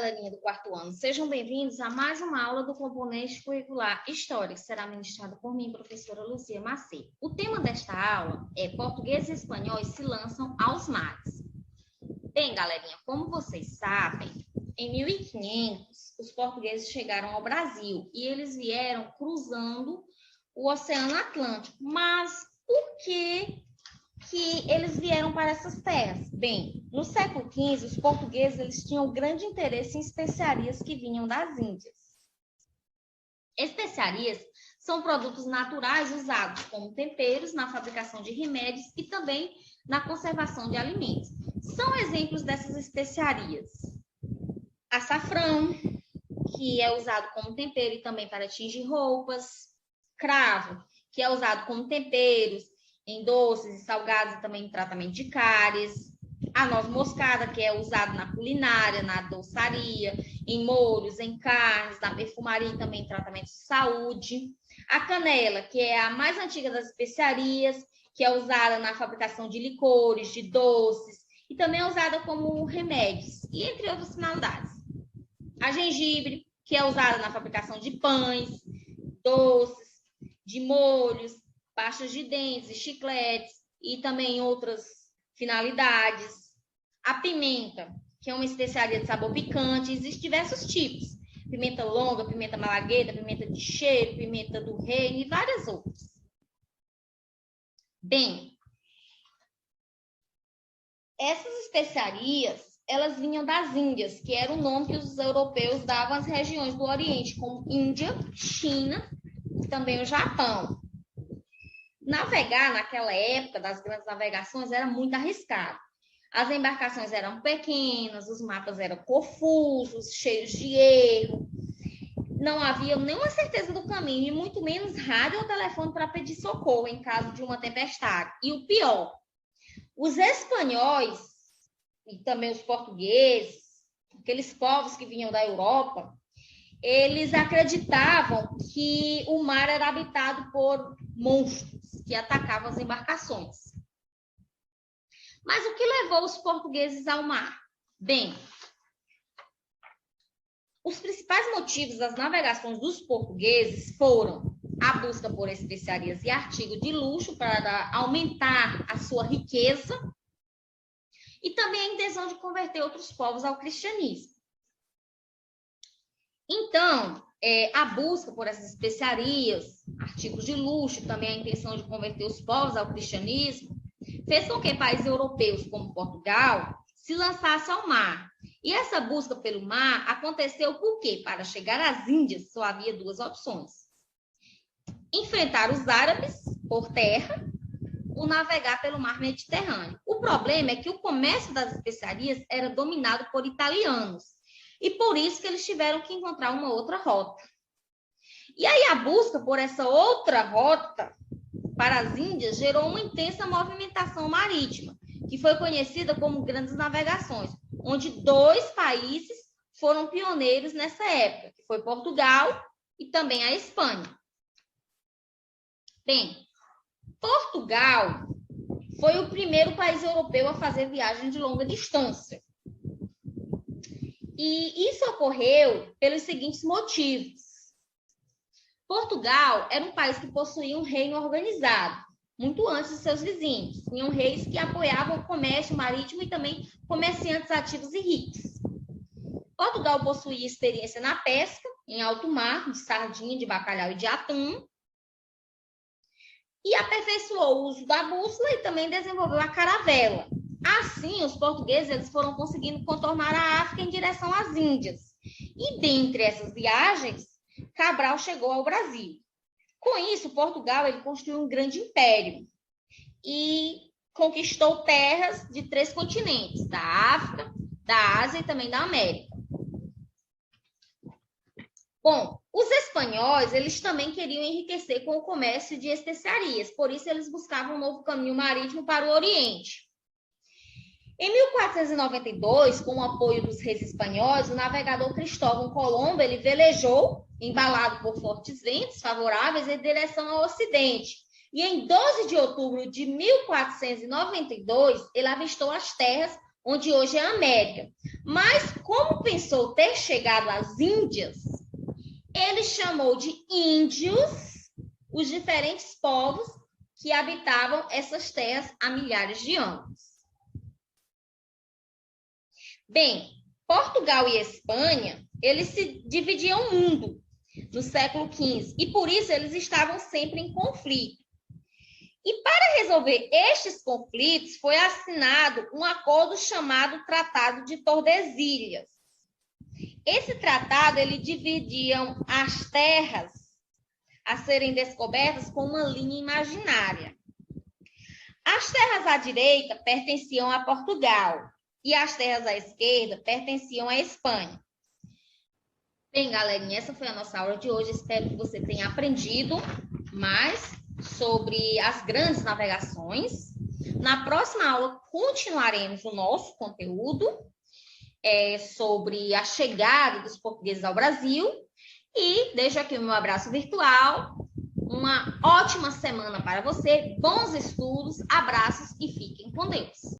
galerinha do quarto ano. Sejam bem-vindos a mais uma aula do componente curricular História, que será ministrada por mim, professora Luzia Macedo. O tema desta aula é Portugueses e Espanhóis se lançam aos mares. Bem, galerinha, como vocês sabem, em 1500, os portugueses chegaram ao Brasil e eles vieram cruzando o Oceano Atlântico. Mas por que eles vieram para essas terras? Bem, no século XV, os portugueses eles tinham grande interesse em especiarias que vinham das Índias. Especiarias são produtos naturais usados como temperos na fabricação de remédios e também na conservação de alimentos. São exemplos dessas especiarias: açafrão, que é usado como tempero e também para tingir roupas; cravo, que é usado como temperos em doces e salgados e também em tratamento de cáries; a noz moscada, que é usado na culinária, na doçaria, em molhos, em carnes, na perfumaria e também em tratamento de saúde; a canela, que é a mais antiga das especiarias, que é usada na fabricação de licores, de doces e também é usada como remédios e entre outras finalidades; a gengibre, que é usada na fabricação de pães, doces, de molhos, pastas de dentes e chicletes e também outras finalidades; a pimenta, que é uma especiaria de sabor picante. Existem diversos tipos: pimenta longa, pimenta malagueta, pimenta de cheiro, pimenta do reino e várias outras. Bem, essas especiarias, elas vinham das Índias, que era o nome que os europeus davam às regiões do Oriente, como Índia, China e também o Japão. Navegar naquela época das grandes navegações era muito arriscado. As embarcações eram pequenas, os mapas eram confusos, cheios de erro. Não havia nenhuma certeza do caminho e muito menos rádio ou telefone para pedir socorro em caso de uma tempestade. E o pior, os espanhóis e também os portugueses, aqueles povos que vinham da Europa, eles acreditavam que o mar era habitado por monstros que atacavam as embarcações. Mas o que levou os portugueses ao mar? Bem, os principais motivos das navegações dos portugueses foram a busca por especiarias e artigos de luxo para aumentar a sua riqueza e também a intenção de converter outros povos ao cristianismo. Então, a busca por essas especiarias, artigos de luxo, também a intenção de converter os povos ao cristianismo, fez com que países europeus, como Portugal, se lançassem ao mar. E essa busca pelo mar aconteceu porque, para chegar às Índias, só havia duas opções: enfrentar os árabes por terra ou navegar pelo mar Mediterrâneo. O problema é que o comércio das especiarias era dominado por italianos, e por isso que eles tiveram que encontrar uma outra rota. E aí a busca por essa outra rota para as Índias gerou uma intensa movimentação marítima, que foi conhecida como Grandes Navegações, onde dois países foram pioneiros nessa época, que foi Portugal e também a Espanha. Bem, Portugal foi o primeiro país europeu a fazer viagem de longa distância. E isso ocorreu pelos seguintes motivos. Portugal era um país que possuía um reino organizado, muito antes de seus vizinhos. Tinham reis que apoiavam o comércio marítimo e também comerciantes ativos e ricos. Portugal possuía experiência na pesca, em alto mar, de sardinha, de bacalhau e de atum, e aperfeiçoou o uso da bússola e também desenvolveu a caravela. Assim, os portugueses eles foram conseguindo contornar a África em direção às Índias. E dentre essas viagens, Cabral chegou ao Brasil. Com isso, Portugal ele construiu um grande império e conquistou terras de 3 continentes, da África, da Ásia e também da América. Bom, os espanhóis eles também queriam enriquecer com o comércio de especiarias, por isso eles buscavam um novo caminho marítimo para o Oriente. Em 1492, com o apoio dos reis espanhóis, o navegador Cristóvão Colombo ele velejou, embalado por fortes ventos favoráveis, em direção ao Ocidente. E em 12 de outubro de 1492, ele avistou as terras onde hoje é a América. Mas como pensou ter chegado às Índias, ele chamou de índios os diferentes povos que habitavam essas terras há milhares de anos. Bem, Portugal e Espanha, eles se dividiam o mundo no século XV e por isso eles estavam sempre em conflito. E para resolver estes conflitos, foi assinado um acordo chamado Tratado de Tordesilhas. Esse tratado, ele dividia as terras a serem descobertas com uma linha imaginária. As terras à direita pertenciam a Portugal e as terras à esquerda pertenciam à Espanha. Bem, galerinha, essa foi a nossa aula de hoje. Espero que você tenha aprendido mais sobre as grandes navegações. Na próxima aula, continuaremos o nosso conteúdo sobre a chegada dos portugueses ao Brasil. E deixo aqui o meu abraço virtual. Uma ótima semana para você, bons estudos, abraços e fiquem com Deus.